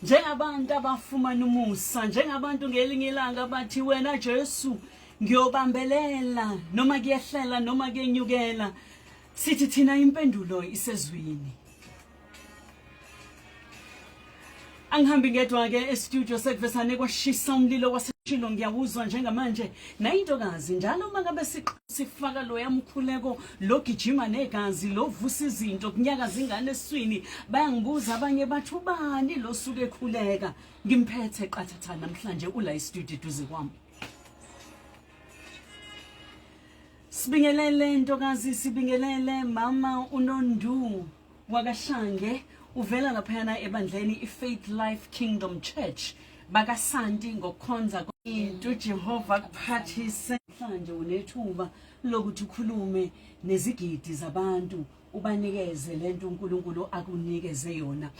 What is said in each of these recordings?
njengabantu abafumana umusa, njengabantu ngelinye ilanga bathi wena Jesu ngiyobambelela noma kuyehlela noma kuyenyukela, sithi thina impendulo isezwini. Angihambi ngedwa ke e-studio sekuvesane kwashisa umlilo waseshilo, ngiyawuzwa njengamanje nayintokazi njalo mangabe sifaka lo yamkhuleko logijima negazi lovusa izinto kunyakaza ingane eswini, bayangibuza abanye bathi ubani lo suke ekhuleka. Ngimphethe qathatha namhlanje ula e-studio duze kwami. Sibingelele ntokazi, sibingelele mama uNondu wakashange, uvela laphana ebandleni iFaith Life Kingdom Church bakaSanti ngokukhonza into Jehova kuphathise. Mhlanje unethuba lokuthi ukhulume nezigidi zabantu, ubanikeze lento uNkulunkulu akunikeze yona.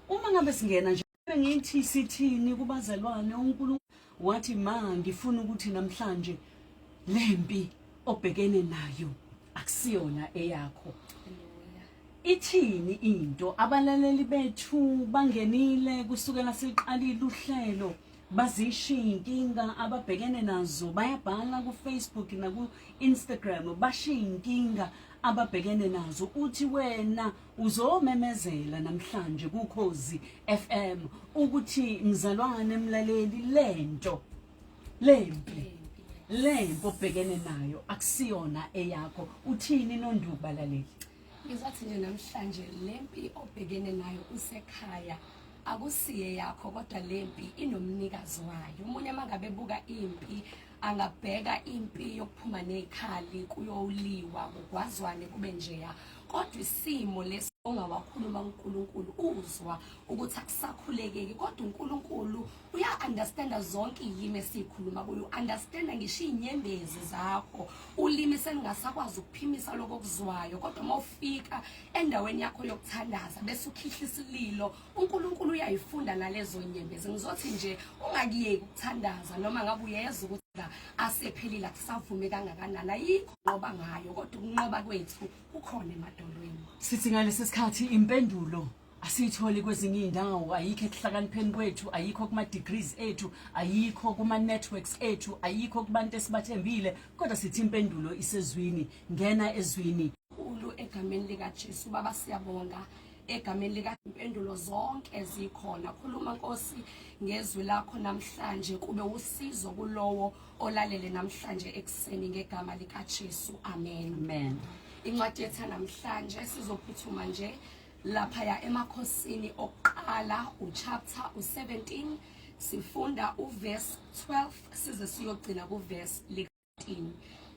Uma ngabe singena nje ngithi sithini kubazalwane, uNkulunkulu wathi ma ngifuna ukuthi namhlanje lempi obhekene nayo akusiyona eyakho. Ithini into abalaleli bethu bangenile kusukela siqalile uhlelo bazisho inkinga ababhekene nazo, bayabhala ku Facebook na ku Instagram basho inkinga ababhekene nazo. Uthi wena uzomemezela namhlanje kuKhozi FM ukuthi mzalwane mlaleli, lento lempo obhekene nayo akusiyona eyakho. Uthini Nondu balaleli? Ngizathi nje namhlanje lempi obhekene nayo usekhaya akusiye yakho, kodwa lempi inomnikazi wayo. Umunye mangabe buka impi angabheka impi yokuphuma nezikhali kuyoliwa kugwazwane kube njeya, kodwa isimo lesi ongawakhuluma uNkulunkulu uzwa ukuthi akusakhulekeki, kodwa uNkulunkulu uya-understanda zonke izimo esikhuluma kuyo, understanda ngisho inyembezi zakho, ulimi seningasakwazi ukuphimisa lokho okuzwayo, kodwa mawufika endaweni yakho yokuthandaza bese ukhihla isililo, uNkulunkulu uyayifunda nalezo nyembezi. Ngizothi nje ungakiyeki ukuthandaza noma ngabe uyeza ukuthi asephelile akusavume kangakanani, ayikho ngoba ngayo, kodwa ukunqoba kwethu ukhona emadolweni. Sithi ngalesi sikhathi impendulo asiyitholi kwezinye indawo, ayikho ekuhlakanipheni kwethu, ayikho kuma degrees ethu, ayikho kuma networks ethu, ayikho kubantu esibathembile, kodwa sithi impendulo isezwini. Ngena ezwini ulu egameni lika Jesu. Baba siyabonga egameni lika impendulo zonke ezikhona. Khuluma Nkosi ngezwi lakho namhlanje, kube usizo kulowo olalele namhlanje ekseni ngegama lika Jesu. Amen. Amen. Incwadi yethu namhlanje sizophuthuma nje lapha ya emakhosini okuqala uchapter u17, sifunda uverse 12 size siyogcina kuverse 13.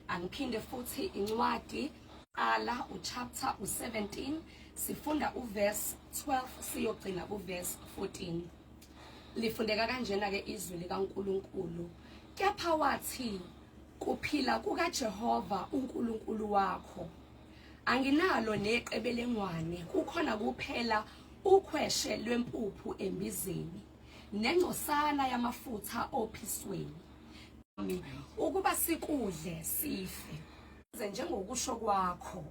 Angiphinde futhi incwadi qala uchapter u17 sifunda uverse 12 siyogcina kuverse 14. Lifundeka kanjena ke izwi likaNkulunkulu. Kepha wathi kuphila kukaJehova uNkulunkulu wakho anginalo neqebelengwane, kukhona kuphela ukhweshe lwempuphu embizeni nengcosana yamafutha ophisweni, ukuba sikudle sife njengokusho kwakho.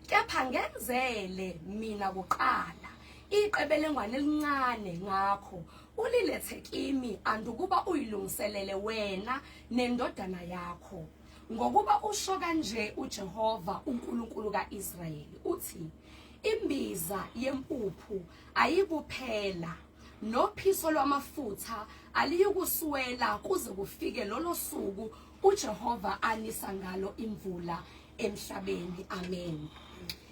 Kepha ngenzele mina kuqala iqebelengwane elincane ngakho ulilethe kimi, andukuba uyilungiselele wena nendodana yakho. Ngokuba usho kanje uJehova uNkulunkulu kaIsrayeli uthi, imbiza yempuphu ayikuphela nophiso lwamafutha aliyukuswela kuze kufike lolo suku uJehova anisa ngalo imvula emhlabeni. Amen.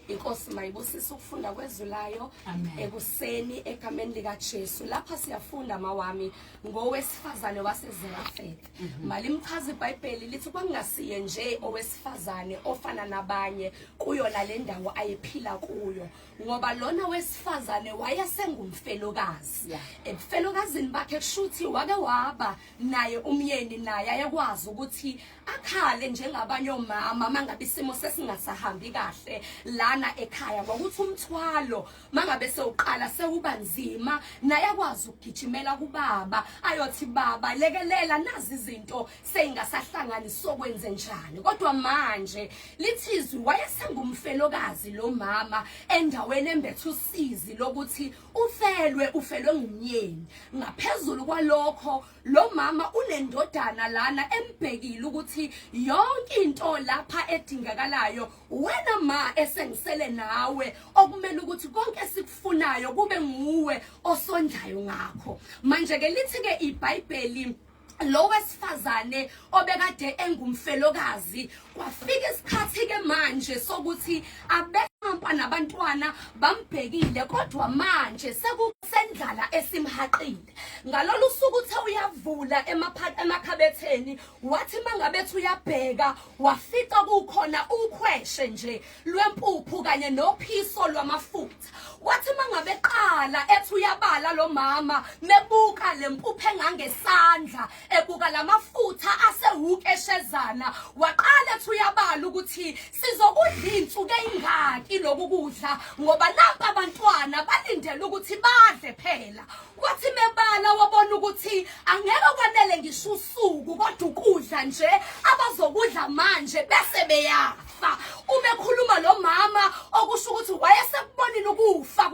Inkosi mayibusise ukufunda kwezulayo ekuseni egameni lika Jesu. Lapha siyafunda mawami ngowesifazane waseZerafeli. Malimchaza iBhayibheli lithi kwangasiye nje owesifazane ofana nabanye kuyo le ndawo ayephila kuyo, ngoba lona wesifazane wayesengumfelokazi. Ebufelokazini bakhe kushuthi wake waba naye umyeni, naye ayakwazi ukuthi akhale njengabanye omama mangabe isimo sesingasahambi kahle la lana ekhaya ngokuthi umthwalo mangabe sewuqala sewubanzima naye akwazi ukugijimela kubaba ayothi baba lekelela nazi izinto seyingasahlangani sokwenze njani. Kodwa manje lithizwi wayesengumfelokazi lo mama endaweni embethe usizi lokuthi ufelwe ngumyeni. Ngaphezulu kwalokho lo mama unendodana lana embhekile ukuthi yonke into lapha edingakalayo wena ma esengisele nawe okumele ukuthi konke esikufunayo kube nguwe osondayo ngakho. Manje ke lithi ke iBhayibheli lo wesifazane obekade engumfelokazi kwafika isikhathi ke manje sokuthi abehamba nabantwana bambhekile kodwa manje sekusendlala esimhaqile. Ngalolu suku uthe uyavula emakhabetheni wathi mangabethi uyabheka wafica kukhona ukhweshe nje lwempuphu kanye nophiso lwamafutha. Wathi mangabeqala ethi uyabala lo mama mebuka lempuphu engangesandla ebuka lamafutha asehukeshezana waqala ethi uyabala ukuthi sizokudla insuku eyingaki lokhu kudla ngoba nampa abantwana balindele ukuthi badle phela. Wathi mebala wabona ukuthi angeke kwanele ngisho usuku kodwa ukudla nje abazokudla manje bese beyafa. Umekhuluma lo mama okusho ukuthi wayesekubonile ukufa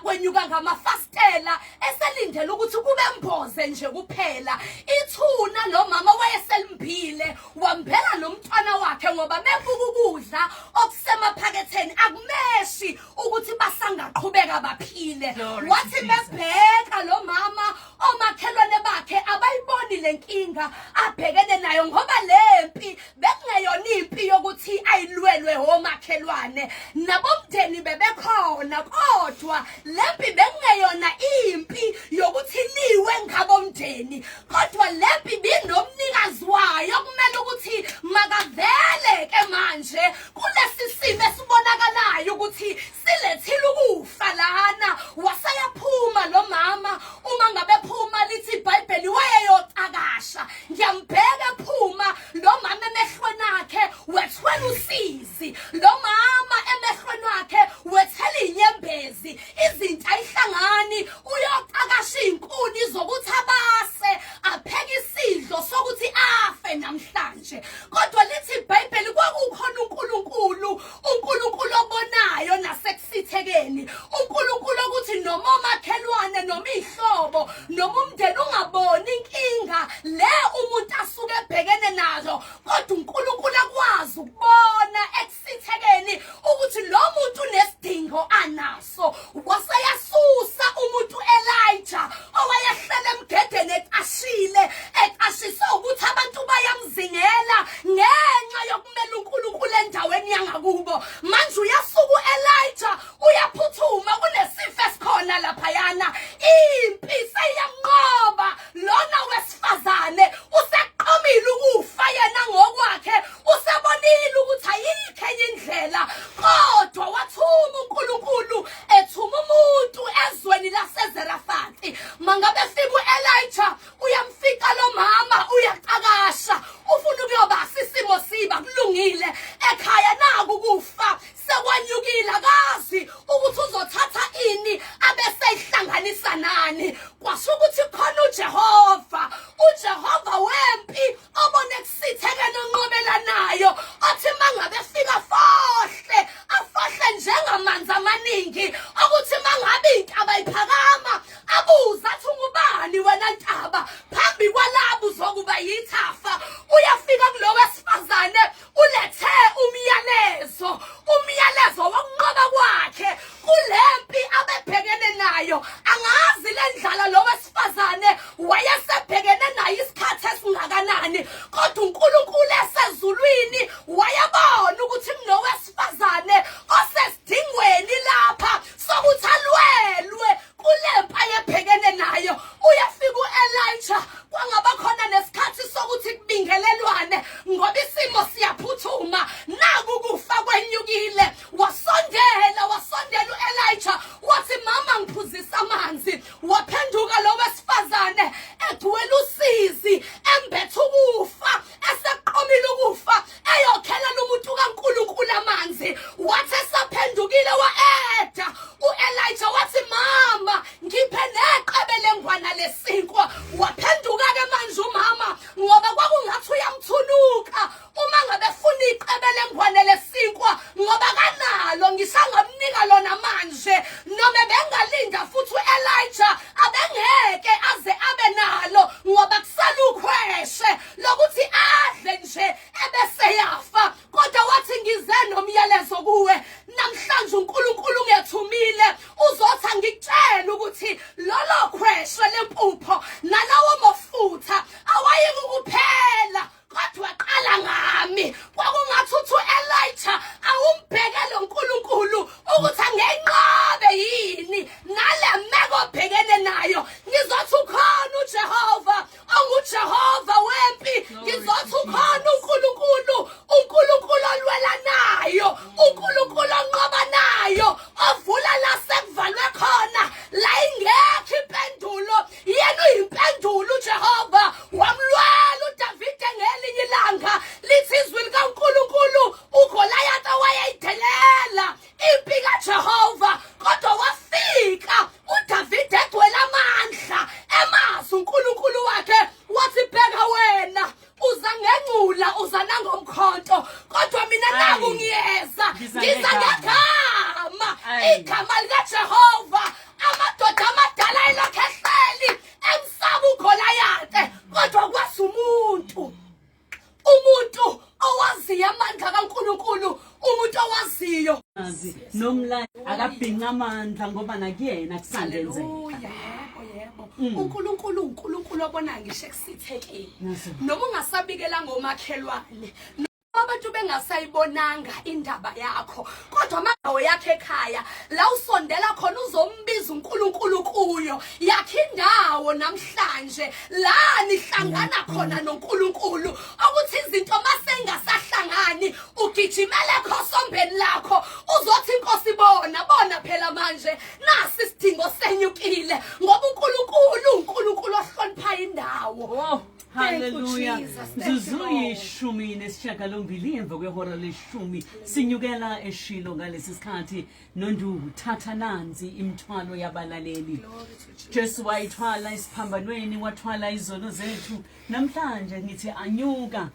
kwenyuka ngamafastela eselindele ukuthi kube mboze nje kuphela. Ithuna lo mama wayeselimbile wambela nomntwana wakhe ngoba mebuka ukudla okusemaphaketheni akumeshi ukuthi basangaqhubeka baphile. Wathi bebheka lo mama omakhelwane bakhe abayiboni lenkinga abhekene nayo ngoba lempi bekungeyona impi yokuthi ayilwelwe omakhelwane nabomndeni bebekhona kodwa lempi bekungeyona impi yokuthi liwe ngabomndeni kodwa lempi binomnikazi wayo kumele ukuthi makavele ke manje kulesi simo esibonakalayo ukuthi silethile ukufa lana. Waseyaphuma lo mama uma ngabe phuma lithi iBhayibheli wayeyocakasha. Ngiyambheka ephuma lo mama emehlweni akhe wethwele usizi. Lo mama emehlweni akhe wethela inyembezi izinto ayihlangani uyocakasha inkuni zokuthi abase apheke isidlo sokuthi afe namhlanje. Kodwa lithi iBhayibheli kwakukhona uNkulunkulu obonayo nasekusithekeni. uNkulunkulu ukuthi noma omakhelwane noma ihlobo noma umndeni ungaboni inkinga le umuntu asuke ebhekene nazo kodwa uNkulunkulu akwazi ukubona ekusithekeni ukuthi lo muntu unesidingo anaso. Waseyasusa umuntu Elijah owayehlele emgedeni eqashise ukuthi abantu bayamzingela ngenxa yokumela uNkulunkulu endaweni yangakubo. Manje uyasuka Elijah uyaphuthuma kunesifo esikhona laphayana impi seyanqoba lona wesifazane useqomile ukufa yena ngokwakhe usebonile ukuthi ayikho enye indlela kodwa wathuma uNkulunkulu ethuma umuntu ezweni laseZerafati. Mangabe fika uElijah uyamfika lo mama uyaqakasha ufuna ukuyobasa isimo siba kulungile ekhaya naku ukufa sekwanyukile akazi ukuthi uzothatha ini abeseyihlanganisa nani. Kwasho ukuthi khona uJehova wempi obone kusithekene onqobelanayo athi mangabe fika afohle njengamanzi amaningi ukuthi mangabe intaba iphakama abuza athi ungubani wena ntaba phambi kwalabo uzokuba yithafa. Uyafika kulo wesifazane ulethe umyalezo wokunqoba kwakhe kulempi abebhekene nayo. Angazi lendlala lo wesifazane wayesebhekene nayo isikhathi esingakanani kodwa uNkulunkulu esezulwini wayabona ukuthi kunowesifazane osesidingweni lapha sokuthi alwelwe kulempi ayebhekene nayo. Uyafika uElijah kwangaba khona nesikhathi sokuthi kubingelelwane ngoba isimo siyaphuthuma naku ukufa kwenyukile. Wasondela uElijah wathi mama ngiphuzisa amanzi. Waphenduka lo wesifazane egcwele usizi embethe ukufa ngwana lesinkwa waphenduka ke manje umama ngoba kwakungathi uyamthuluka uma ngabe funa iqebele ngwane lesinkwa ngoba kanalo ngisangamnika lona manje noma bengalinda futhi uElijah abengeke aze abe nalo ngoba kusala ukhweshe lokuthi adle nje ebese yafa kodwa wathi ngize nomyalezo kuwe namhlanje uNkulunkulu ngethumile uzothi ngikutshela ukuthi lolo khweshe lempupho nalawo mafutha awayiki kuphela kodwa qala ngami kwakungathi uElijah awumbhekele uNkulunkulu ukuthi angenqabe yini nale meko obhekene nayo ngizothi ukhona uJehova onguJehova wempi ngizothi ukhona uNkulunkulu olwela nayo uNkulunkulu onqoba nayo ovula la sekuvalwe khona la ingekho impendulo yena uyimpendulo uJehova wamlwela uDavide ngelinye ilanga lithi izwi likaNkulunkulu uGoliath wayeyidelela impi kaJehova kodwa wafika uDavide egcwele amandla emazi uNkulunkulu wakhe wathi bheka wena uza ngengcula uza nangomkhonto kodwa mina naku ngiyeza ngiza ngegama igama likaJehova amadoda amadala elokhu ehleli emsaba uGoliath kodwa kwasumuntu umuntu owaziyo amandla kaNkulunkulu umuntu owaziyo nomlando akabhinqa amandla ngoba nakuyena kusandenzeka. Yebo. uNkulunkulu obona ngisho ekusithekeni noma ungasabikela ngomakhelwane abantu bengasayibonanga indaba yakho kodwa amagawo yakhe ekhaya la usondela khona uzombiza uNkulunkulu kuyo yakhe indawo namhlanje la nihlangana khona noNkulunkulu ukuthi izinto masengasahlangani ugijimele khosombeni lakho uzothi inkosi bona phela manje nasi isidingo senyukile ngoba uNkulunkulu ohlonipha indawo. Wow. Hallelujah. Zuzu Nesishiyagalombili emva kwehora leshumi sinyukela eShilo ngalesi sikhathi nondugu thatha nanzi imithwalo yabalaleli. Jesu wayithwala isiphambanweni wathwala izono zethu namhlanje ngithi anyuka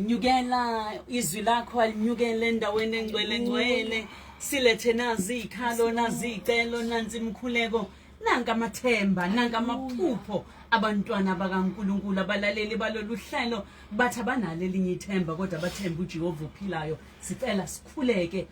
nyukela izwi lakho alinyukele endaweni engcwele silethe nazi ikhalo nazi icelo nansi imkhuleko nanka amathemba nanka amaphupho abantwana bakaNkulunkulu abalaleli balolu hlelo bathi abanalo elinye ithemba kodwa bathemba uJehova ophilayo sicela sikhuleke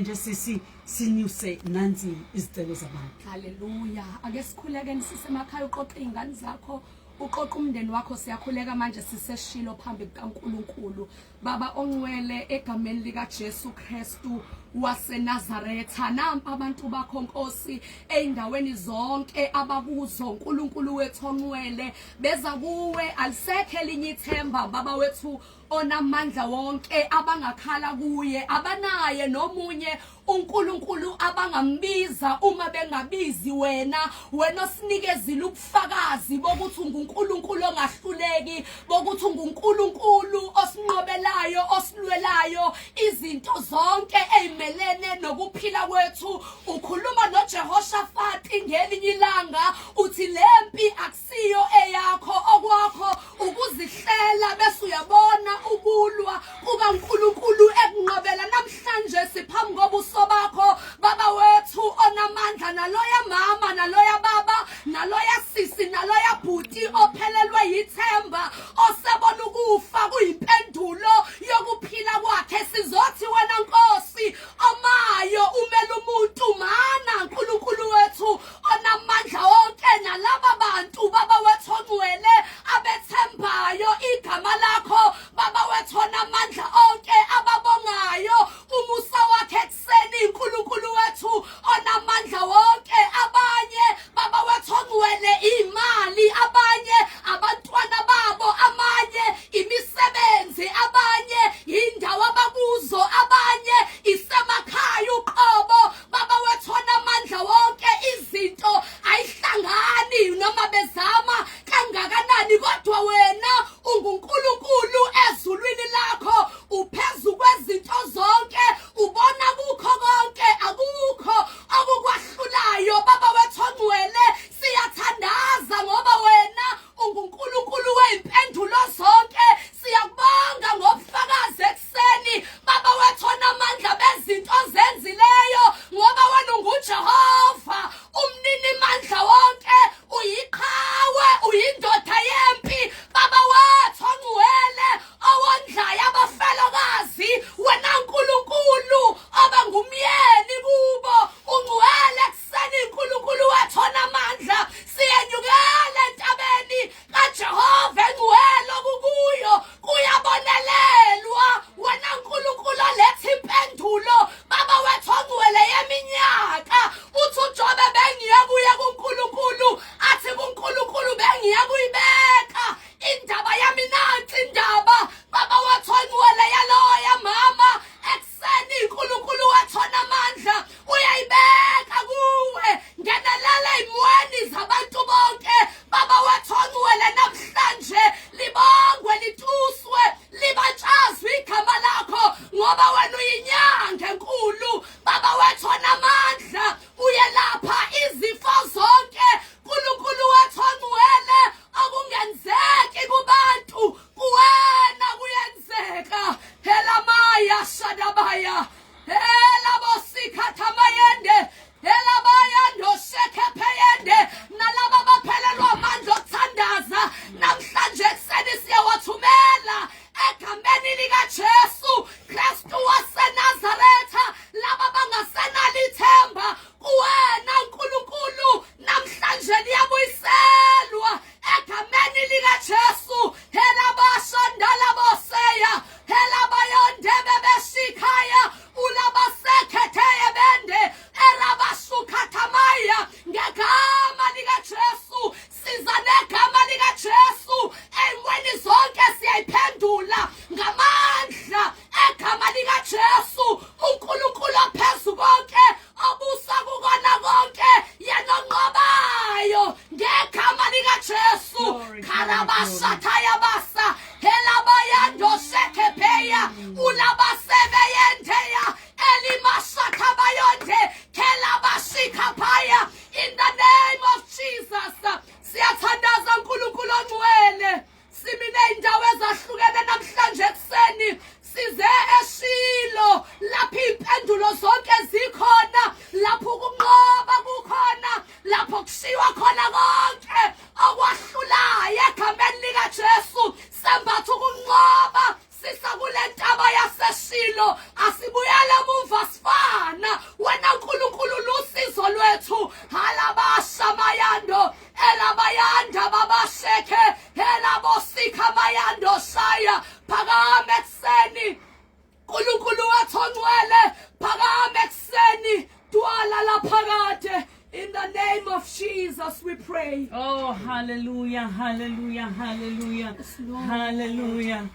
nje sisi sinyuse nansi izicelo zabantu. Haleluya. Ake sikhuleke sisemakhaya uqoqe izingane zakho uqoqa umndeni wakho siyakhuleka manje siseShilo phambi kaNkulunkulu baba ongcwele egameni lika Jesu Kristu waseNazaretha nampa abantu bakho Nkosi eindaweni zonke abakuzo uNkulunkulu wethu ongcwele beza kuwe alisekho elinye ithemba baba wethu onamandla wonke abangakhala kuye abanaye nomunye uNkulunkulu abangambiza uma bengabizi wena osinikezile ubufakazi bokuthi unguNkulunkulu ongahluleki bokuthi unguNkulunkulu osinqobelayo osilwelayo izinto zonke ezimelene nokuphila kwethu ukhuluma noJehoshaphat ngelinye ilanga uthi lempi akusiyo eyakho okwakho ukuzihlela bese uyabona ukulwa kukaNkulunkulu ekunqobela namhlanje siphambi kobuso bakho baba wethu onamandla naloya mama naloya baba naloya sisi naloya bhuti ophelelwe yithemba osebona ukufa kuyimpendulo yokuphila kwakhe sizothi wena Nkosi amayo umela umuntu mana uNkulunkulu wethu onamandla wonke nalaba bantu baba wethu ongcwele abethembayo igama lakho baba wethu onamandla onke ababongayo umusa wakhe ekseni uNkulunkulu wethu onamandla wonke abanye baba wethu ongcwele Jesu. Glory, Karabasha tayabasa. Helabayando shekepeya. Ulabasebeyenteya. Elimasha kabayonte. Kelabashikapaya. In the name of Jesus. Siyathandaza uNkulunkulu ongcwele. Simine indawo ezahlukene namhlanje ekseni. Size eShilo lapho impendulo zonke zikhona, lapho ukunqoba kukhona, lapho kushiwa khona konke okwahlulayo egameni lika Jesu. Sembatha ukunqoba sisakule ntaba yaseShilo. Asibuyele emuva sifana. Wena uNkulunkulu lusizo lwethu. Halabasha mayando elabayanda babasheke elabosika mayando shaya. Phakame ekseni uNkulunkulu wethu ongcwele. Phakame ekseni dwala laphakade. In the name of Jesus we pray. Oh, hallelujah, hallelujah, hallelujah, Lord. hallelujah.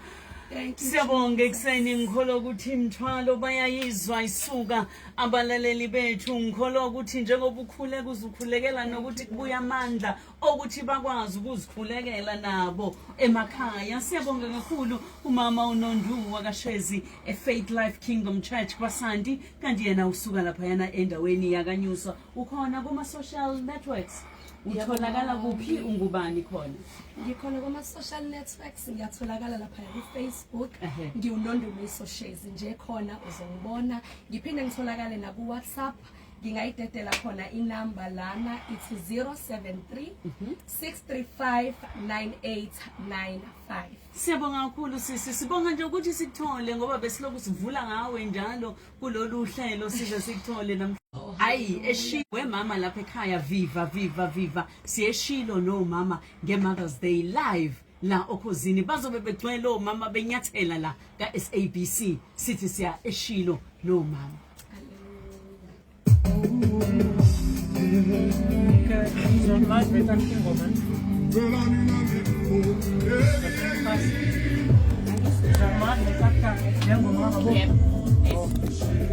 Thank you. Siyabonga ekseni ngikholwa ukuthi imthwalo bayayizwa isuka abalaleli bethu. Ngikholwa ukuthi njengoba ukhuleka uzukhulekela nokuthi kubuya amandla okuthi bakwazi ukuzikhulekela nabo emakhaya. Siyabonga kakhulu umama uNonduwa kaShezi eFaith Life Kingdom Church kwaSanti, kanti yena usuka lapha yana endaweni yakanyuswa. Ukhona kuma social networks? Utholakala kuphi, ungubani khona? Ngikhona kuma social networks, ngiyatholakala lapha kuFacebook. NgiwuNonduwa Shezi nje khona uzongibona. Ngiphinde ngitholakale na ku WhatsApp. Ngingayidedela khona inamba lana ithi 073 635 9895. Siyabonga kakhulu sisi, sibonga nje ukuthi sikuthole ngoba besiloku sivula ngawe njalo kulolu hlelo size sikuthole namhlanje. Hayi eShilo mama lapha ekhaya viva viva viva siyeShilo no mama ngeMother's Day live la okhosini bazobe begcwele omama benyathela la ka SABC sithi siya eShilo no mama. Yep.